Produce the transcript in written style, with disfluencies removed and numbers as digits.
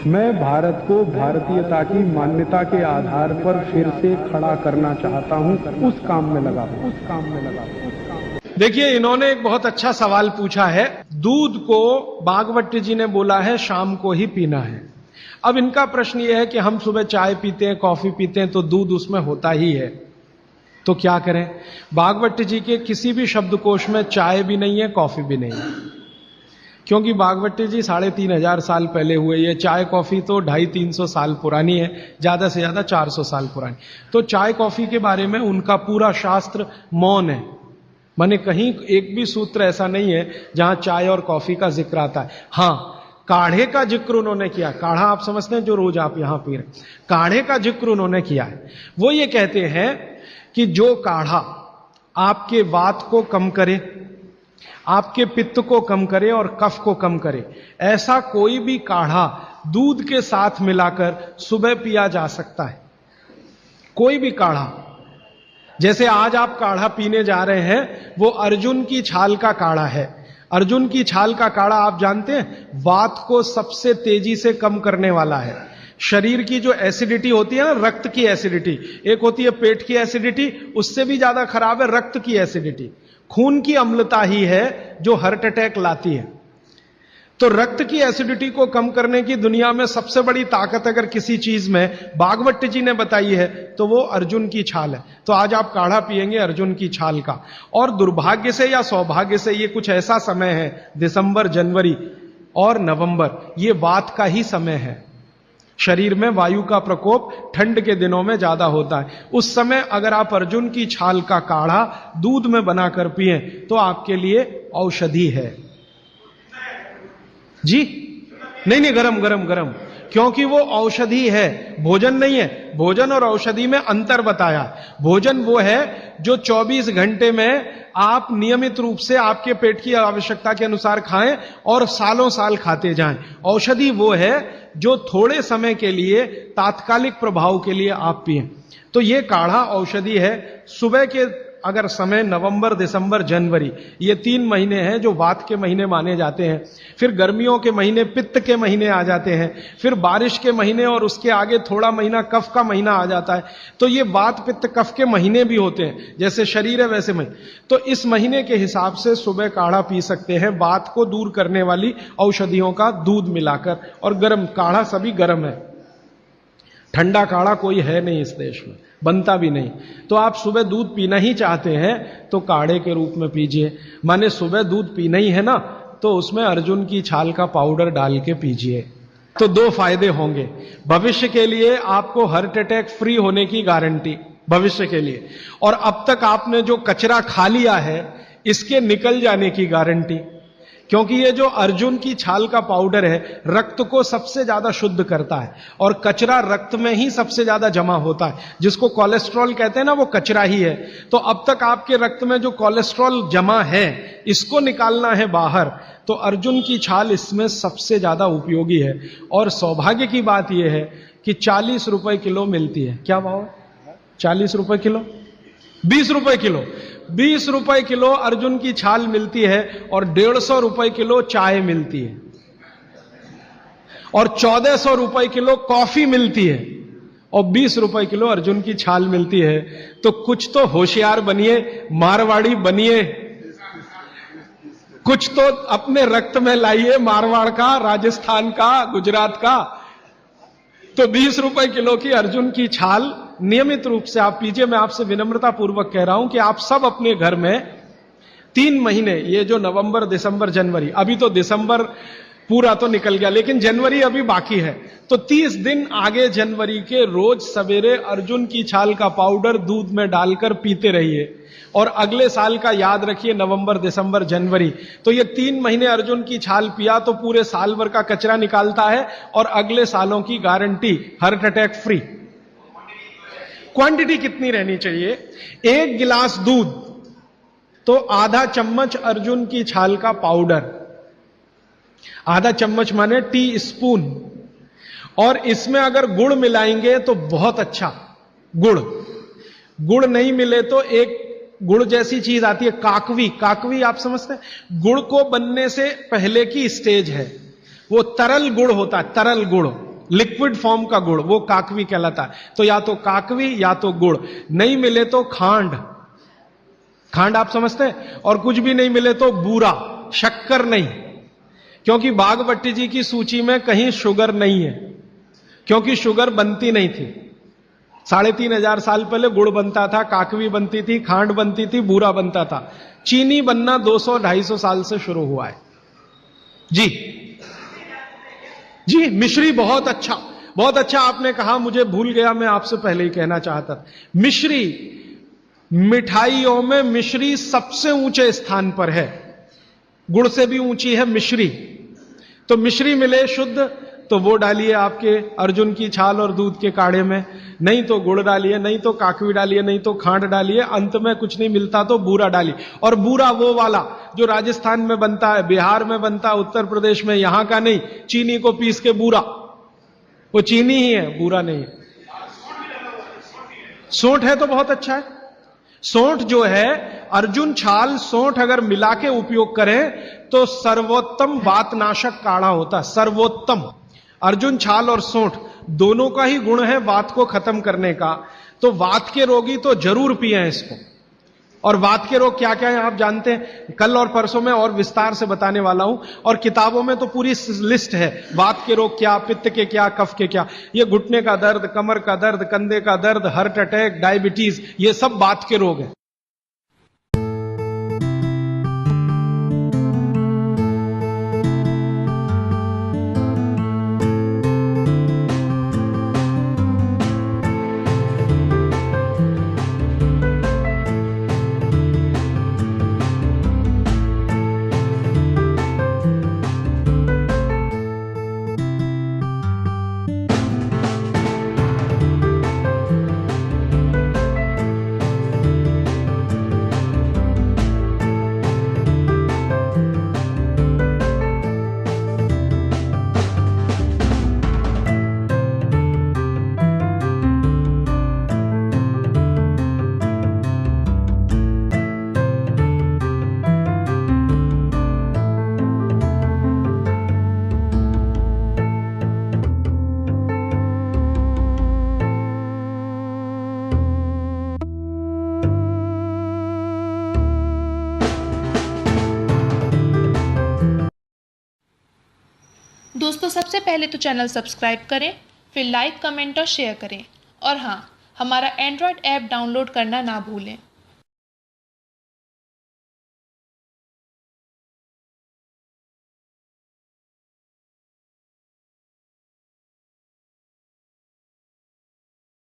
मैं भारत को भारतीयता की मान्यता के आधार पर फिर से खड़ा करना चाहता हूं, उस काम में लगा हूं। देखिए, इन्होंने एक बहुत अच्छा सवाल पूछा है। दूध को भागवत जी ने बोला है शाम को ही पीना है। अब इनका प्रश्न यह है कि हम सुबह चाय पीते हैं, कॉफी पीते हैं, तो दूध उसमें होता ही है, तो क्या करें? भागवत जी के किसी भी शब्दकोश में चाय भी नहीं है, कॉफी भी नहीं है, क्योंकि भागवत जी 3500 साल पहले हुए। ये चाय कॉफी तो 250-300 साल पुरानी है, ज्यादा से ज्यादा 400 साल पुरानी। तो चाय कॉफी के बारे में उनका पूरा शास्त्र मौन है, माने कहीं एक भी सूत्र ऐसा नहीं है जहां चाय और कॉफी का जिक्र आता है। हां, काढ़े का जिक्र उन्होंने किया। काढ़ा आप समझते हैं जो रोज आप यहां पी रहे, काढ़े का जिक्र उन्होंने किया है। वो ये कहते हैं कि जो काढ़ा आपके वात को कम करे, आपके पित्त को कम करे और कफ को कम करे, ऐसा कोई भी काढ़ा दूध के साथ मिलाकर सुबह पिया जा सकता है। कोई भी काढ़ा, जैसे आज आप काढ़ा पीने जा रहे हैं, वो अर्जुन की छाल का काढ़ा है। अर्जुन की छाल का काढ़ा आप जानते हैं, वात को सबसे तेजी से कम करने वाला है। शरीर की जो एसिडिटी होती है ना, रक्त की एसिडिटी, एक होती है पेट की एसिडिटी, उससे भी ज्यादा खराब है रक्त की एसिडिटी। खून की अम्लता ही है जो हार्ट अटैक लाती है। तो रक्त की एसिडिटी को कम करने की दुनिया में सबसे बड़ी ताकत अगर किसी चीज में भागवत जी ने बताई है तो वो अर्जुन की छाल है। तो आज आप काढ़ा पिएंगे अर्जुन की छाल का। और दुर्भाग्य से या सौभाग्य से ये कुछ ऐसा समय है, दिसंबर, जनवरी और नवंबर, ये वात का ही समय है। शरीर में वायु का प्रकोप ठंड के दिनों में ज्यादा होता है। उस समय अगर आप अर्जुन की छाल का काढ़ा दूध में बनाकर पिए तो आपके लिए औषधि है जी। नहीं, गरम गरम गरम, क्योंकि वो औषधि है, भोजन नहीं है। भोजन और औषधि में अंतर बताया। भोजन वो है जो 24 घंटे में आप नियमित रूप से आपके पेट की आवश्यकता के अनुसार खाएं और सालों साल खाते जाएं। औषधि वो है जो थोड़े समय के लिए, तात्कालिक प्रभाव के लिए आप पिएं। तो ये काढ़ा औषधि है। सुबह के अगर समय नवंबर, दिसंबर, जनवरी, ये 3 महीने हैं जो वात के महीने माने जाते हैं। फिर गर्मियों के महीने पित्त के महीने आ जाते हैं। फिर बारिश के महीने और उसके आगे थोड़ा महीना कफ का महीना आ जाता है। तो ये वात पित्त कफ के महीने भी होते हैं, जैसे शरीर है वैसे महीने। तो इस महीने के हिसाब से सुबह काढ़ा पी सकते हैं, वात को दूर करने वाली औषधियों का दूध मिलाकर। और गर्म काढ़ा सभी गर्म है, ठंडा काढ़ा कोई है नहीं इस देश में, बनता भी नहीं। तो आप सुबह दूध पीना ही चाहते हैं तो काढ़े के रूप में पीजिए। माने सुबह दूध पीना ही है ना, तो उसमें अर्जुन की छाल का पाउडर डाल के पीजिए। तो 2 फायदे होंगे। भविष्य के लिए आपको हार्ट अटैक फ्री होने की गारंटी, भविष्य के लिए। और अब तक आपने जो कचरा खा लिया है इसके निकल जाने की गारंटी, क्योंकि ये जो अर्जुन की छाल का पाउडर है रक्त को सबसे ज्यादा शुद्ध करता है। और कचरा रक्त में ही सबसे ज्यादा जमा होता है, जिसको कोलेस्ट्रॉल कहते हैं ना, वो कचरा ही है। तो अब तक आपके रक्त में जो कोलेस्ट्रॉल जमा है इसको निकालना है बाहर, तो अर्जुन की छाल इसमें सबसे ज्यादा उपयोगी है। और सौभाग्य की बात यह है कि 40 रुपए किलो मिलती है। क्या भाव है? 40 रुपए किलो, 20 रुपए किलो, 20 रुपए किलो अर्जुन की छाल मिलती है। और 150 रुपए किलो चाय मिलती है। और 1400 रुपए किलो कॉफी मिलती है। और 20 रुपए किलो अर्जुन की छाल मिलती है। तो कुछ तो होशियार बनिए, मारवाड़ी बनिए, कुछ तो अपने रक्त में लाइए, मारवाड़ का, राजस्थान का, गुजरात का। तो 20 रुपए किलो की अर्जुन की छाल नियमित रूप से आप पीजिए। मैं आपसे विनम्रता पूर्वक कह रहा हूं कि आप सब अपने घर में 3 महीने, ये जो नवंबर, दिसंबर, जनवरी, अभी तो दिसंबर पूरा तो निकल गया लेकिन जनवरी अभी बाकी है, तो 30 दिन आगे जनवरी के रोज सवेरे अर्जुन की छाल का पाउडर दूध में डालकर पीते रहिए। और अगले साल का याद रखिए, नवंबर, दिसंबर, जनवरी, तो ये 3 महीने अर्जुन की छाल पिया तो पूरे साल भर का कचरा निकालता है। और अगले सालों की guarantee, heart attack free. Quantity कितनी रहनी चाहिए? 1 गिलास दूध तो आधा चम्मच अर्जुन की छाल का पाउडर, आधा चम्मच माने टी स्पून। और इसमें अगर गुड़ मिलाएंगे तो बहुत अच्छा। गुड़ नहीं मिले तो एक गुड़ जैसी चीज आती है, काकवी। काकवी आप समझते हैं? गुड़ को बनने से पहले की स्टेज है, वो तरल गुड़ होता है, तरल गुड़। लिक्विड फॉर्म का गुड़, वो काकवी कहलाता है। तो या तो काकवी या तो गुड़, नहीं मिले तो खांड, खांड आप समझते हैं, और कुछ भी नहीं मिले तो बूरा, शक्कर नहीं, क्योंकि बागभट्टी जी की सूची में कहीं शुगर नहीं है, क्योंकि शुगर बनती नहीं थी। 3500 साल पहले गुड़ बनता था, काकवी बनती थी, खांड बनती थी, बूरा बनता था। चीनी बनना 200-250 साल से शुरू हुआ है। जी जी, मिश्री बहुत अच्छा, बहुत अच्छा आपने कहा, मुझे भूल गया, मैं आपसे पहले ही कहना चाहता था। मिश्री, मिठाइयों में मिश्री सबसे ऊंचे स्थान पर है, गुड़ से भी ऊंची है मिश्री। तो मिश्री मिले शुद्ध तो वो डालिए आपके अर्जुन की छाल और दूध के काढ़े में, नहीं तो गुड़ डालिए, नहीं तो काकवी डालिए, नहीं तो खांड डालिए, अंत में कुछ नहीं मिलता तो बूरा डालिए। और बूरा वो वाला जो राजस्थान में बनता है, बिहार में बनता है, उत्तर प्रदेश में, यहां का नहीं, चीनी को पीस के बूरा, वो चीनी ही है, बूरा नहीं है। सोंठ है तो बहुत अच्छा है। सोंठ जो है, अर्जुन छाल सोंठ अगर मिला के उपयोग करें तो सर्वोत्तम वातनाशक काढ़ा होता है, सर्वोत्तम। अर्जुन छाल और सोंठ दोनों का ही गुण है वात को खत्म करने का, तो वात के रोगी तो जरूर पिए इसको। और वात के रोग क्या क्या है आप जानते हैं, कल और परसों में और विस्तार से बताने वाला हूं, और किताबों में तो पूरी लिस्ट है, वात के रोग क्या, पित्त के क्या, कफ के क्या। ये घुटने का दर्द, कमर का दर्द, कंधे का दर्द, हार्ट अटैक, डायबिटीज, ये सब वात के रोग हैं। दोस्तों, सबसे पहले तो चैनल सब्सक्राइब करें, फिर लाइक, कमेंट और शेयर करें। और हाँ, हमारा एंड्रॉयड ऐप डाउनलोड करना ना भूलें।